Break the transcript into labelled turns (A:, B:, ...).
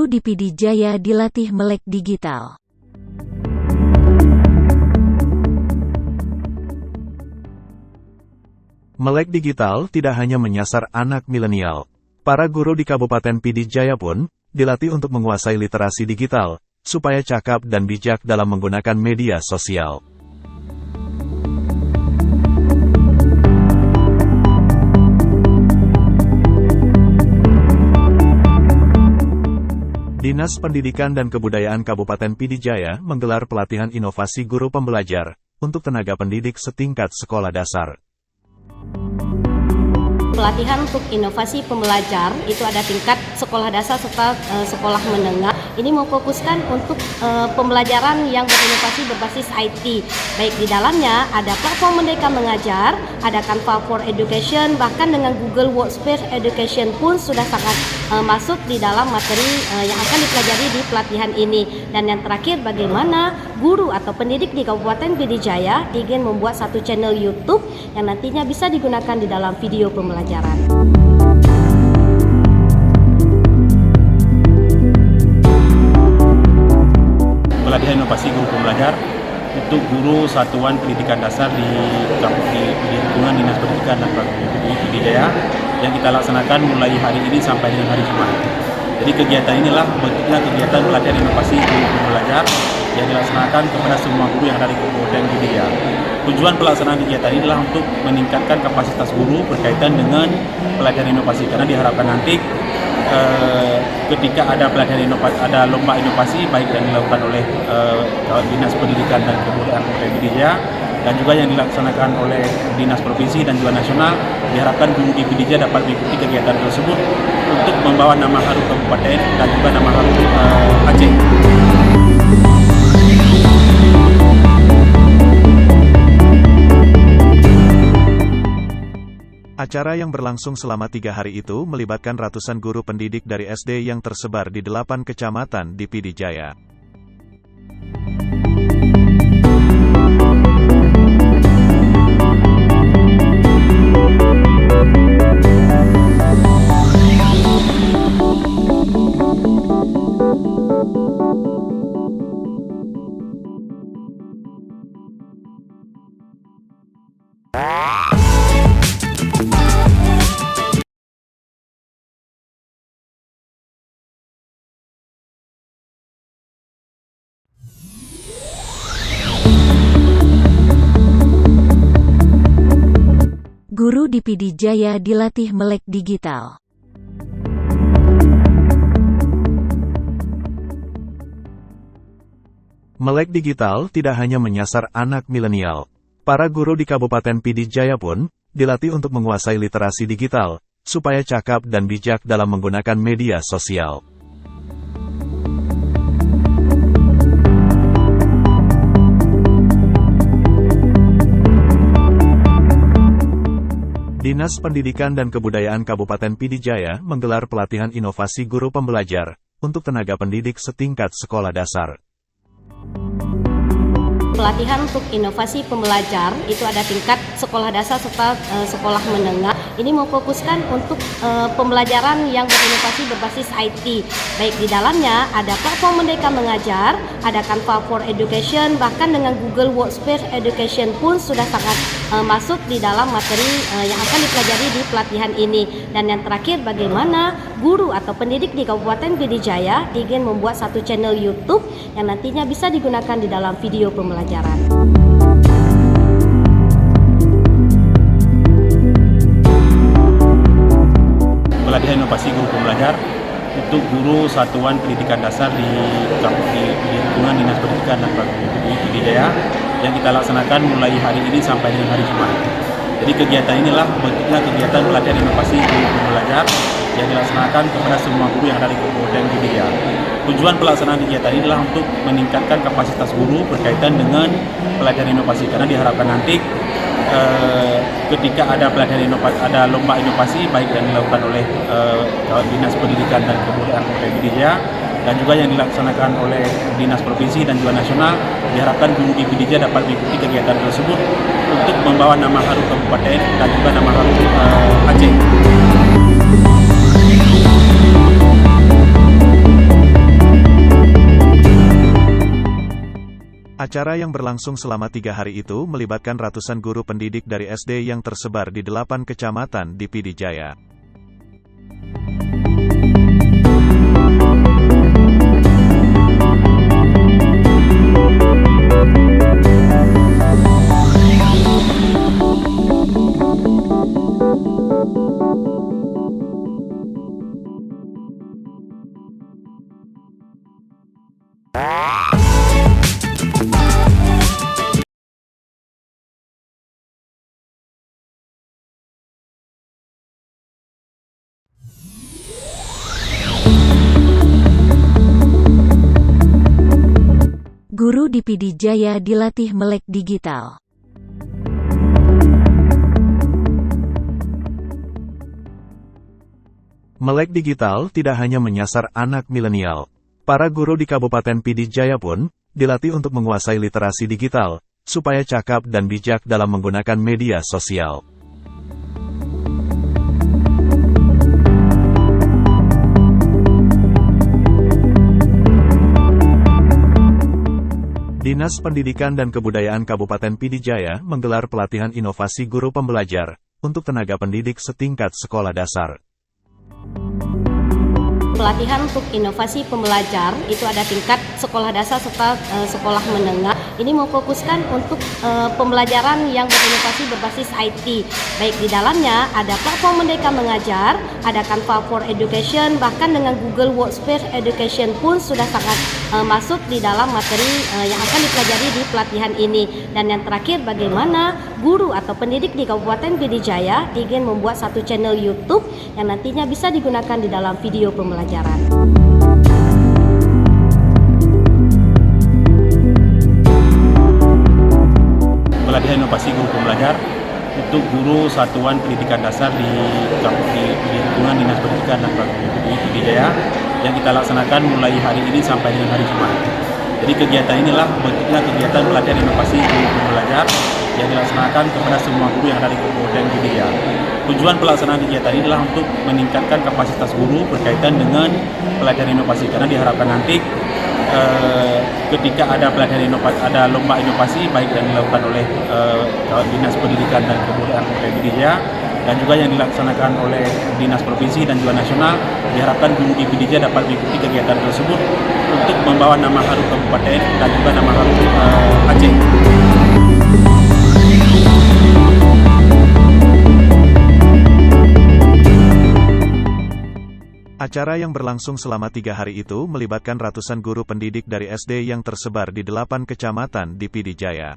A: Guru di PD Jaya dilatih melek digital.
B: Melek digital tidak hanya menyasar anak milenial. Para guru di Kabupaten PD Jaya pun dilatih untuk menguasai literasi digital, supaya cakap dan bijak dalam menggunakan media sosial. Dinas Pendidikan dan Kebudayaan Kabupaten PD Jaya menggelar pelatihan inovasi guru pembelajar untuk tenaga pendidik setingkat sekolah dasar.
C: Pelatihan untuk inovasi pembelajar itu ada tingkat sekolah dasar serta sekolah menengah. Ini memfokuskan untuk pembelajaran yang berinovasi berbasis IT. Baik di dalamnya ada platform Merdeka Mengajar, ada Canva for Education, bahkan dengan Google Workspace Education pun sudah sangat masuk di dalam materi yang akan dipelajari di pelatihan ini. Dan yang terakhir, bagaimana guru atau pendidik di Kabupaten PD Jaya ingin membuat satu channel YouTube yang nantinya bisa digunakan di dalam video pembelajaran.
D: Pelatihan inovasi guru pembelajar untuk guru satuan pendidikan dasar di lingkungan Dinas Pendidikan dan Kebudayaan PD Jaya yang kita laksanakan mulai hari ini sampai dengan hari Jumat. Jadi kegiatan inilah bentuknya kegiatan pelatihan inovasi guru pembelajar yang dilaksanakan kepada semua guru yang ada di Kabupaten PD Jaya. Tujuan pelaksanaan kegiatan ini adalah untuk meningkatkan kapasitas guru berkaitan dengan pelatihan inovasi, karena diharapkan nanti ketika ada pelatihan inovasi, ada lomba inovasi baik yang dilakukan oleh Dinas Pendidikan dan Kebudayaan Kabupaten PD Jaya dan juga yang dilaksanakan oleh Dinas Provinsi dan juga nasional, diharapkan guru di PD Jaya dapat mengikuti kegiatan tersebut untuk membawa nama harum kabupaten dan juga nama harum Aceh.
B: Acara yang berlangsung selama 3 hari itu melibatkan ratusan guru pendidik dari SD yang tersebar di 8 kecamatan di PD Jaya.
A: Guru di PD Jaya dilatih melek digital.
B: Melek digital tidak hanya menyasar anak milenial. Para guru di Kabupaten PD Jaya pun dilatih untuk menguasai literasi digital, supaya cakap dan bijak dalam menggunakan media sosial. Dinas Pendidikan dan Kebudayaan Kabupaten PD Jaya menggelar pelatihan inovasi guru pembelajar untuk tenaga pendidik setingkat sekolah dasar.
C: Pelatihan untuk inovasi pembelajar itu ada tingkat sekolah dasar serta sekolah menengah. Ini memfokuskan untuk pembelajaran yang berinovasi berbasis IT. Baik di dalamnya ada platform Merdeka Mengajar, ada Canva for Education, bahkan dengan Google Workspace Education pun sudah sangat masuk di dalam materi yang akan dipelajari di pelatihan ini. Dan yang terakhir, bagaimana guru atau pendidik di Kabupaten PD Jaya ingin membuat satu channel YouTube yang nantinya bisa digunakan di dalam video pembelajaran.
D: Pelatihan inovasi guru pembelajar untuk guru satuan pendidikan dasar di lingkungan Dinas Pendidikan dan Kebudayaan PD Jaya yang kita laksanakan mulai hari ini sampai dengan hari Jumat. Jadi kegiatan inilah bentuknya kegiatan pelatihan inovasi guru pembelajar yang dilaksanakan kepada semua guru yang ada di Kabupaten PD Jaya. Tujuan pelaksanaan kegiatan ini adalah untuk meningkatkan kapasitas guru berkaitan dengan pelatihan inovasi, karena diharapkan nanti ketika ada pelatihan inovasi, ada lomba inovasi baik yang dilakukan oleh Dinas Pendidikan dan Kebudayaan Kabupaten PD Jaya dan juga yang dilaksanakan oleh Dinas Provinsi dan juga nasional, diharapkan guru di PD Jaya dapat mengikuti kegiatan tersebut untuk membawa nama harum kabupaten dan juga nama harum Aceh.
B: Acara yang berlangsung selama 3 hari itu melibatkan ratusan guru pendidik dari SD yang tersebar di 8 kecamatan di Pidijaya.
A: Guru di Pidijaya dilatih melek digital.
B: Melek digital tidak hanya menyasar anak milenial. Para guru di Kabupaten Pidijaya pun dilatih untuk menguasai literasi digital, supaya cakap dan bijak dalam menggunakan media sosial. Dinas Pendidikan dan Kebudayaan Kabupaten Pidijaya menggelar pelatihan inovasi guru pembelajar untuk tenaga pendidik setingkat sekolah dasar.
C: Pelatihan untuk inovasi pembelajar itu ada tingkat sekolah dasar serta sekolah menengah. Ini memfokuskan untuk pembelajaran yang berinovasi berbasis IT. Baik di dalamnya ada platform Merdeka Mengajar, ada Canva for Education, bahkan dengan Google Workspace Education pun sudah sangat masuk di dalam materi yang akan dipelajari di pelatihan ini. Dan yang terakhir, bagaimana guru atau pendidik di Kabupaten Pidijaya ingin membuat satu channel YouTube yang nantinya bisa digunakan di dalam video pembelajaran.
D: Pelatihan inovasi guru pembelajar untuk guru satuan pendidikan dasar di lingkungan Dinas Pendidikan dan Kebudayaan di Pidijaya yang kita laksanakan mulai hari ini sampai dengan hari Jumat. Jadi kegiatan inilah bentuknya kegiatan pelatihan inovasi guru pembelajar yang dilaksanakan kepada semua guru yang ada di Kabupaten Pidijaya. Tujuan pelaksanaan kegiatan ini adalah untuk meningkatkan kapasitas guru berkaitan dengan pelatihan inovasi, karena diharapkan nanti ketika ada pelatihan inovasi, ada lomba inovasi baik yang dilakukan oleh Dinas Pendidikan dan Kebudayaan Kabupaten Pidijaya dan juga yang dilaksanakan oleh Dinas Provinsi dan juga nasional, diharapkan guru di Pidijaya dapat mengikuti kegiatan tersebut untuk membawa nama harum kabupaten dan juga nama harum Aceh.
B: Acara yang berlangsung selama 3 hari itu melibatkan ratusan guru pendidik dari SD yang tersebar di 8 kecamatan di Pidijaya.